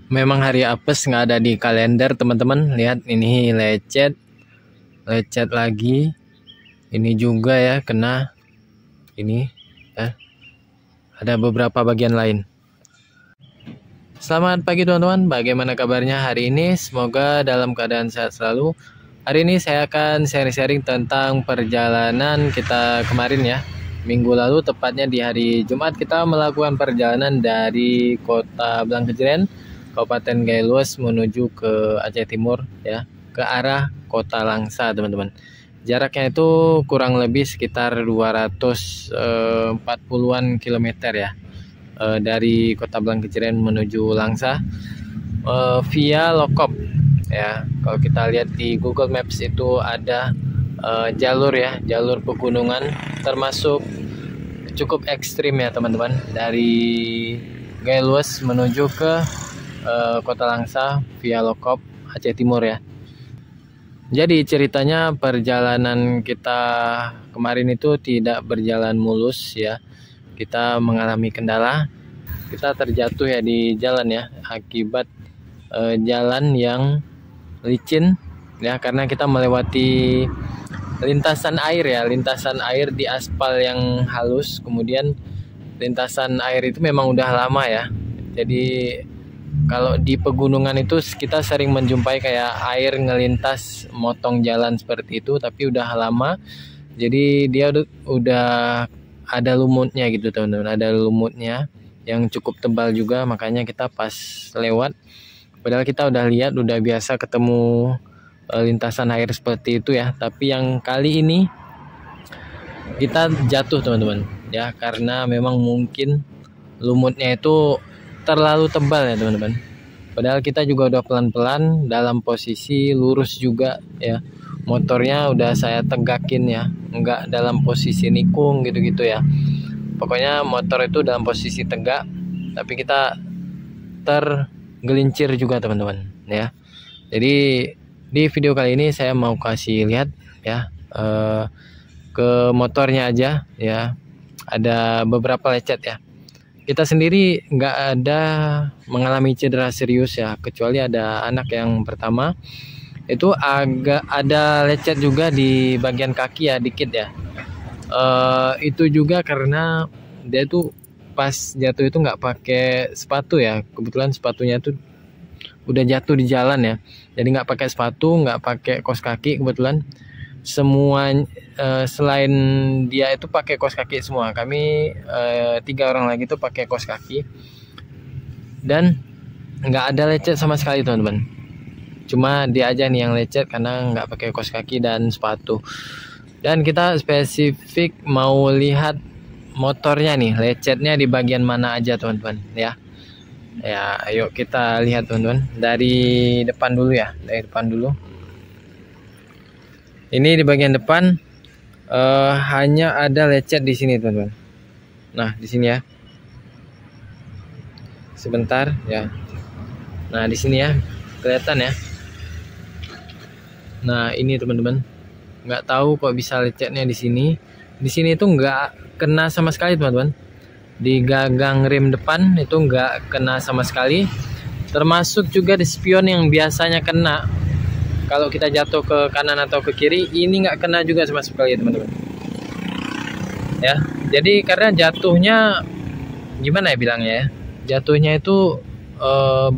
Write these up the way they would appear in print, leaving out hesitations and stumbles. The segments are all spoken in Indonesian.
Memang hari apes nggak ada di kalender teman-teman. Lihat ini lecet lagi. Ini juga ya kena ini ya. Ada beberapa bagian lain. Selamat pagi teman-teman. Bagaimana kabarnya hari ini? Semoga dalam keadaan sehat selalu. Hari ini saya akan sharing-sharing tentang perjalanan kita kemarin ya. Minggu lalu tepatnya di hari Jumat kita melakukan perjalanan dari Kota Blangkejeren, Kabupaten Gailues menuju ke Aceh Timur ya, ke arah Kota Langsa teman-teman. Jaraknya itu kurang lebih sekitar 240-an kilometer ya, dari Kota Blangkejeren menuju Langsa via Lokop ya. Kalau kita lihat di Google Maps itu ada jalur ya, jalur pegunungan termasuk cukup ekstrim ya teman-teman, dari Gailues menuju ke Kota Langsa via Lokop Aceh Timur ya. Jadi ceritanya perjalanan kita kemarin itu tidak berjalan mulus ya. Kita mengalami kendala, kita terjatuh ya di jalan ya, akibat jalan yang licin ya, karena kita melewati lintasan air ya, lintasan air di aspal yang halus. Kemudian lintasan air itu memang udah lama ya, jadi kalau di pegunungan itu kita sering menjumpai kayak air ngelintas motong jalan seperti itu, tapi udah lama, jadi dia udah ada lumutnya gitu teman-teman, ada lumutnya yang cukup tebal juga. Makanya kita pas lewat, padahal kita udah lihat, udah biasa ketemu lintasan air seperti itu ya, tapi yang kali ini kita jatuh teman-teman ya, karena memang mungkin lumutnya itu terlalu tebal ya teman-teman. Padahal kita juga udah pelan-pelan dalam posisi lurus juga ya, motornya udah saya tegakin ya, enggak dalam posisi nikung gitu-gitu ya. Pokoknya motor itu dalam posisi tegak, tapi kita tergelincir juga teman-teman ya. Jadi di video kali ini saya mau kasih lihat ya, ke motornya aja ya, ada beberapa lecet ya. Kita sendiri nggak ada mengalami cedera serius ya, kecuali ada anak yang pertama itu agak ada lecet juga di bagian kaki ya, dikit ya. Itu juga karena dia tuh pas jatuh itu nggak pakai sepatu ya, kebetulan sepatunya tuh udah jatuh di jalan ya, jadi nggak pakai sepatu, nggak pakai kaos kaki. Kebetulan semua selain dia itu pakai kaos kaki semua. Kami 3 orang lagi tuh pakai kaos kaki, dan nggak ada lecet sama sekali teman-teman. Cuma dia aja nih yang lecet karena nggak pakai kaos kaki dan sepatu. Dan kita spesifik mau lihat motornya nih, lecetnya di bagian mana aja teman-teman ya. Ya, ayo kita lihat teman-teman dari depan dulu ya, dari depan dulu. Ini di bagian depan hanya ada lecet di sini teman-teman. Nah di sini ya, sebentar ya. Nah di sini ya, kelihatan ya. Nah ini teman-teman, nggak tahu kok bisa lecetnya di sini. Di sini itu nggak kena sama sekali teman-teman. Di gagang rim depan itu nggak kena sama sekali. Termasuk juga di spion yang biasanya kena kalau kita jatuh ke kanan atau ke kiri, ini nggak kena juga sama sekali teman-teman ya. Jadi karena jatuhnya gimana ya bilangnya ya, jatuhnya itu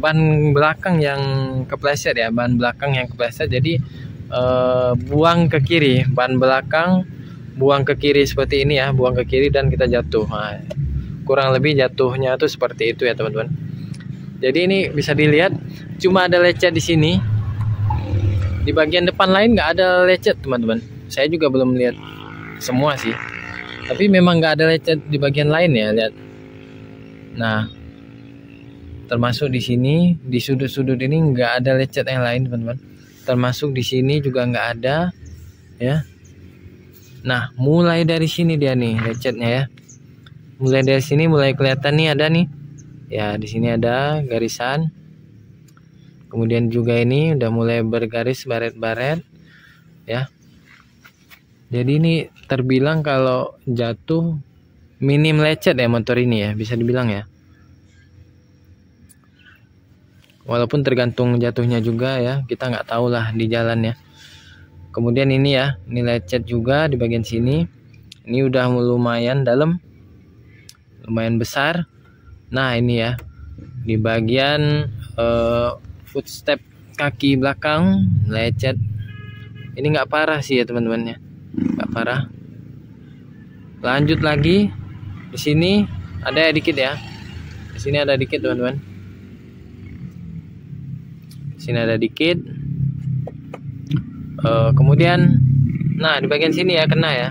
ban belakang yang kepleset ya, ban belakang yang kepleset. Jadi buang ke kiri, ban belakang buang ke kiri seperti ini ya, buang ke kiri dan kita jatuh. Nah, kurang lebih jatuhnya tuh seperti itu ya teman-teman. Jadi ini bisa dilihat cuma ada lecet di sini. Di bagian depan lain nggak ada lecet teman-teman. Saya juga belum lihat semua sih, tapi memang nggak ada lecet di bagian lain ya, lihat. Nah termasuk di sini, di sudut-sudut ini nggak ada lecet yang lain teman-teman. Termasuk di sini juga nggak ada ya. Nah mulai dari sini dia nih lecetnya ya, mulai dari sini mulai kelihatan nih, ada nih ya, di sini ada garisan. Kemudian juga ini udah mulai bergaris baret-baret ya. Jadi ini terbilang kalau jatuh minim lecet ya motor ini ya, bisa dibilang ya. walaupun tergantung jatuhnya juga ya, kita nggak tahu lah di jalan ya. Kemudian ini ya, ini lecet juga di bagian sini. Ini udah lumayan dalam, lumayan besar. Nah ini ya, di bagian footstep kaki belakang lecet. Ini nggak parah sih ya teman-teman ya, nggak parah. Lanjut lagi, di sini ada dikit ya. Di sini ada dikit teman-teman. Di sini ada dikit. Kemudian, nah di bagian sini ya kena ya.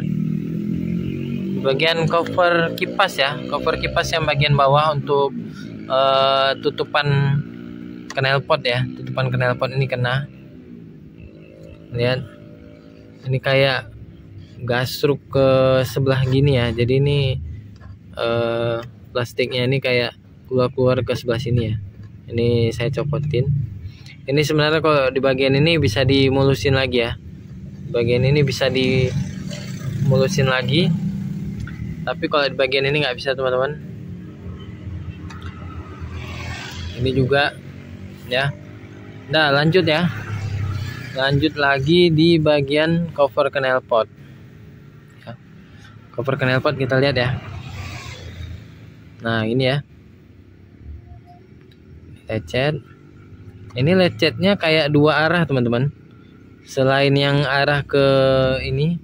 Di bagian cover kipas ya, cover kipas yang bagian bawah untuk tutupan knalpot ya, tutupan knalpot ini kena. Lihat, ini kayak gasruk ke sebelah gini ya. Jadi ini plastiknya ini kayak keluar ke sebelah sini ya. Ini saya copotin. Ini sebenarnya kalau di bagian ini bisa dimulusin lagi ya. Bagian ini bisa dimulusin lagi. Tapi kalau di bagian ini nggak bisa teman-teman. Ini juga ya. Nah lanjut ya. Lanjut lagi di bagian cover knalpot. Ya. Cover knalpot kita lihat ya. Nah ini ya. Lecet. Ini lecetnya kayak dua arah teman-teman. Selain yang arah ke ini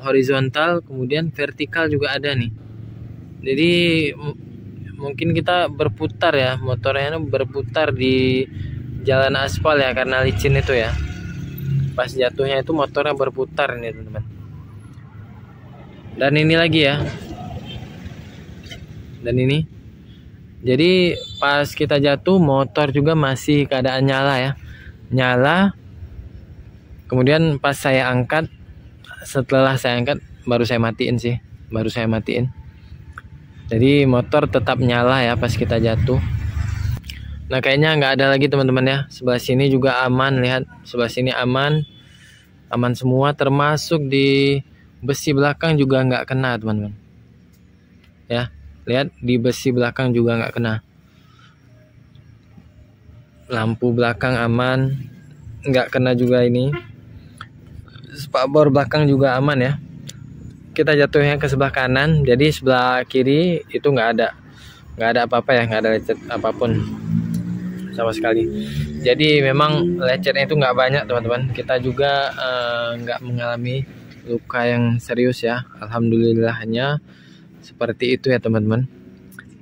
horizontal, kemudian vertikal juga ada nih. Jadi mungkin kita berputar ya, motornya berputar di jalan aspal ya, karena licin itu ya. Pas jatuhnya itu motornya berputar nih teman-teman. Dan ini lagi ya. Dan ini. Jadi pas kita jatuh motor juga masih keadaan nyala ya. Nyala. Kemudian pas saya angkat, setelah saya angkat baru saya matiin sih. Baru saya matiin. Jadi motor tetap nyala ya pas kita jatuh. Nah kayaknya nggak ada lagi teman-teman ya. Sebelah sini juga aman, lihat. Sebelah sini aman. Aman semua, termasuk di besi belakang juga nggak kena teman-teman. Ya. Lihat di besi belakang juga nggak kena. Lampu belakang aman, nggak kena juga ini. Spakbor belakang juga aman ya. Kita jatuhnya ke sebelah kanan, jadi sebelah kiri itu nggak ada apa-apa ya, nggak ada lecet apapun sama sekali. Jadi memang lecetnya itu nggak banyak teman-teman. Kita juga nggak mengalami luka yang serius ya. Alhamdulillahnya. Seperti itu ya teman-teman.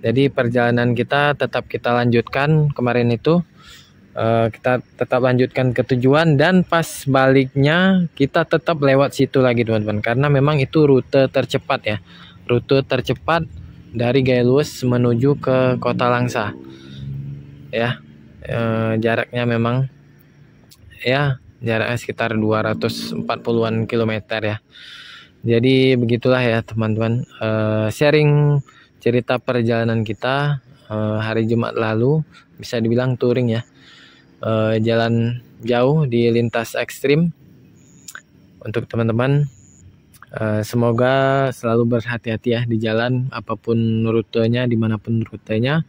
Jadi perjalanan kita tetap kita lanjutkan. Kemarin itu kita tetap lanjutkan ke tujuan. Dan pas baliknya kita tetap lewat situ lagi teman-teman. Karena memang itu rute tercepat ya. Rute tercepat dari Gaeluwes menuju ke Kota Langsa. Ya, jaraknya memang ya jaraknya sekitar 240-an kilometer ya. Jadi begitulah ya teman-teman, sharing cerita perjalanan kita hari Jumat lalu, bisa dibilang touring ya, jalan jauh di lintas ekstrim. Untuk teman-teman, semoga selalu berhati-hati ya di jalan, apapun rutenya, dimanapun rutenya.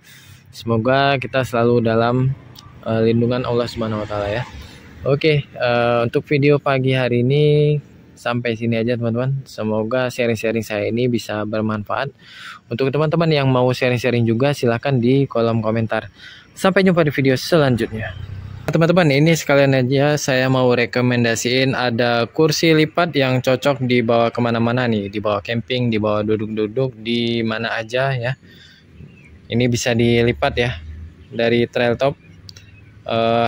Semoga kita selalu dalam lindungan Allah Subhanahu Wa Taala ya. Oke, untuk video pagi hari ini sampai sini aja teman-teman. Semoga sharing-sharing saya ini bisa bermanfaat. Untuk teman-teman yang mau sharing-sharing juga silahkan di kolom komentar. Sampai jumpa di video selanjutnya. Teman-teman, ini sekalian aja saya mau rekomendasiin ada kursi lipat yang cocok dibawa kemana-mana nih. Dibawa camping, dibawa duduk-duduk, di mana aja ya. Ini bisa dilipat ya dari trail top.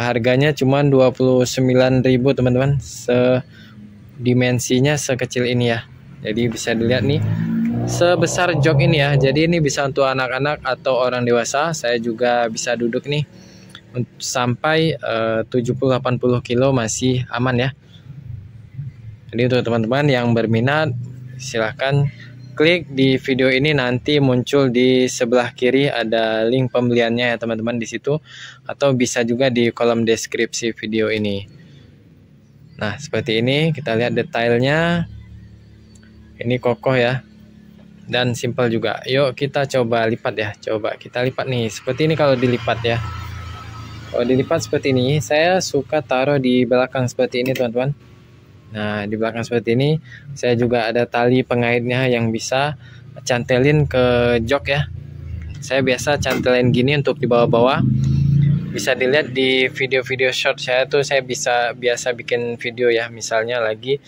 Harganya cuma 29.000 teman-teman. Dimensinya sekecil ini ya. Jadi bisa dilihat nih sebesar jok ini ya. Jadi ini bisa untuk anak-anak atau orang dewasa. Saya juga bisa duduk nih sampai 70-80 kilo masih aman ya. Jadi untuk teman-teman yang berminat silahkan klik di video ini, nanti muncul di sebelah kiri ada link pembeliannya ya teman-teman di situ, atau bisa juga di kolom deskripsi video ini. Nah seperti ini, kita lihat detailnya. Ini kokoh ya, dan simpel juga. Yuk kita coba lipat ya. Coba kita lipat nih. Seperti ini kalau dilipat ya. Kalau dilipat seperti ini, saya suka taruh di belakang seperti ini teman-teman. Nah, di belakang seperti ini, saya juga ada tali pengaitnya yang bisa cantelin ke jok ya. Saya biasa cantelin gini untuk di bawah-bawah. Bisa dilihat di video-video short saya tuh, saya biasa bikin video ya, misalnya lagi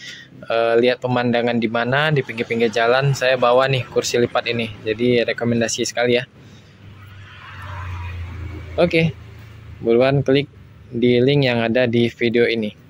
lihat pemandangan di mana di pinggir-pinggir jalan, saya bawa nih kursi lipat ini. Jadi rekomendasi sekali ya. Oke, buruan klik di link yang ada di video ini.